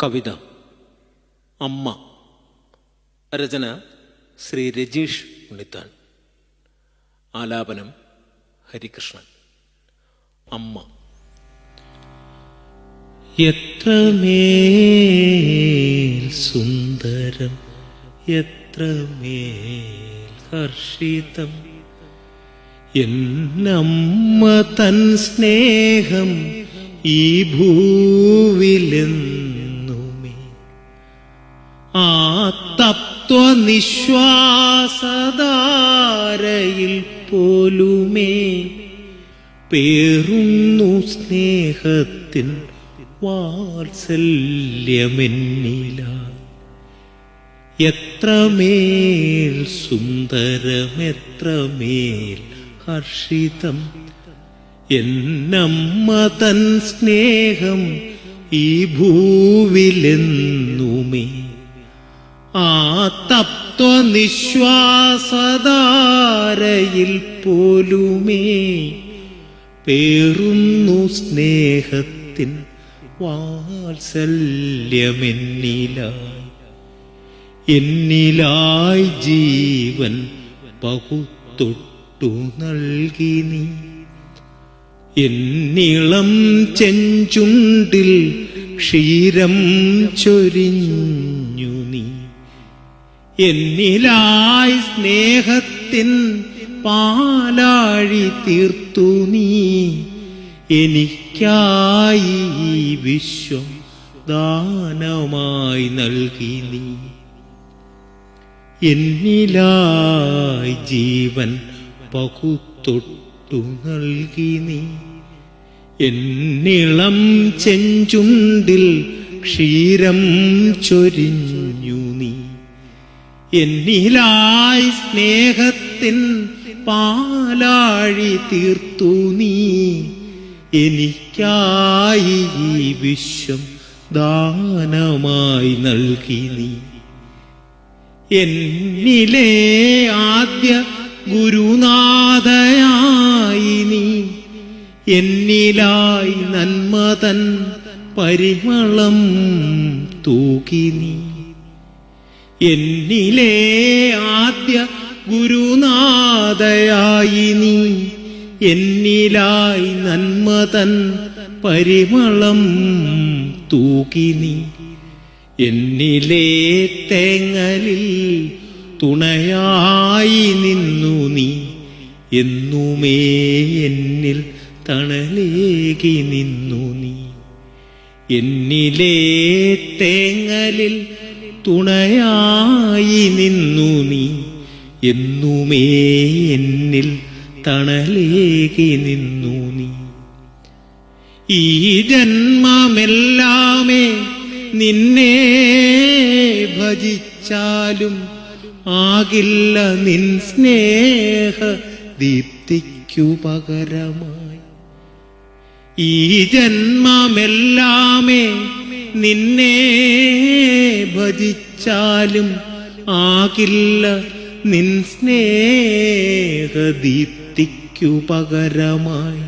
കവിത അമ്മ. രചന ശ്രീ രജീഷ് ഉണ്ണിത്താൻ. ആലാപനം ഹരികൃഷ്ണൻ. അമ്മ. എത്രമേൽ സുന്ദരം, എത്രമേൽ ഹർഷിതം, എന്നമ്മ തൻ സ്നേഹം ഈ ഭൂവിലെന്നുമേ. ആ തത്വനിശ്വാസധാരയിൽ പോലുമേ പേറുന്നു സ്നേഹത്തിൻ വാത്സല്യമെന്നില. എത്രമേൽ സുന്ദരം, എത്രമേൽ ഹർഷിതം, എന്നമ്മ തൻ സ്നേഹം ഈ ഭൂവിലെന്നുമേ. ആ തത്വനിശ്വാസധാരയിൽ പോലുമേ പേറുന്നു സ്നേഹത്തിൻ വാത്സല്യമെന്നിലായി. എന്നിലായി ജീവൻ പകുത്തൊട്ടു നൽകി നീ, എന്നിളം ചെഞ്ചുണ്ടിൽ ക്ഷീരം ചൊരിഞ്ഞു നീ. എന്നിലായി സ്നേഹത്തിൻ പാലാഴി തീർത്തു നീ, എനിക്കായി ഈ വിശ്വം ദാനമായി നൽകി നീ. എന്നിലായി ജീവൻ പകുത്തൊട്ടു നൽകി നീ, എന്നിളം ചെഞ്ചുണ്ടിൽ ക്ഷീരം ചൊരിഞ്ഞു നീ. എന്നിലായി സ്നേഹത്തിൻ പാലാഴി തീർത്തു നീ, എനിക്കായി ഈ വിശ്വം ദാനമായി നൽകി നീ. എന്നിലെ ആദ്യ ഗുരുനാഥയായി നീ, എന്നിലായി നന്മതൻ പരിമളം തൂകി നീ. എന്നിലെ ആദ്യ ഗുരുനാഥയായി നീ, എന്നിലായി നന്മതൻ പരിമളം തൂകി നീ. എന്നിലെ തേങ്ങലിൽ തുണയായി നിന്നു നീ, എന്നുമേ എന്നിൽ തണലേകി നിന്നു നീ. എന്നിലെ തേങ്ങലിൽ തുണയായി നിന്നു നീ, എന്നുമേ എന്നിൽ തണലേകി നിന്നു നീ. ഈ ജന്മമെല്ലാമേ നിന്നെ ഭജിച്ചാലും ആകില്ല നിൻ സ്നേഹ ദീപ്തിക്കു പകരമായി. ഈ ജന്മമെല്ലാമേ നിന്നെ ഭജിച്ചാലും ആകില്ല നിൻ സ്നേഹ ദീപ്തിക്കു പകരമായി.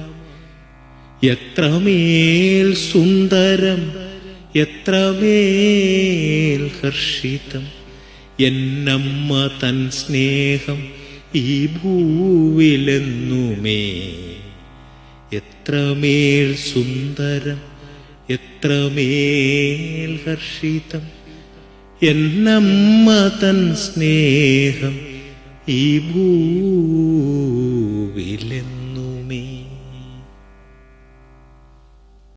എത്രമേൽ സുന്ദരം, എത്രമേൽ ഹർഷിതം, എന്നമ്മ തൻ സ്നേഹം ഈ ഭൂവിലെന്നുമേ. എത്രമേൽ സുന്ദരം, എത്രമേൽ ഹർഷിതം, എന്നമ്മ തൻ സ്നേഹം ഈ ഭൂവിലെന്നുമേ.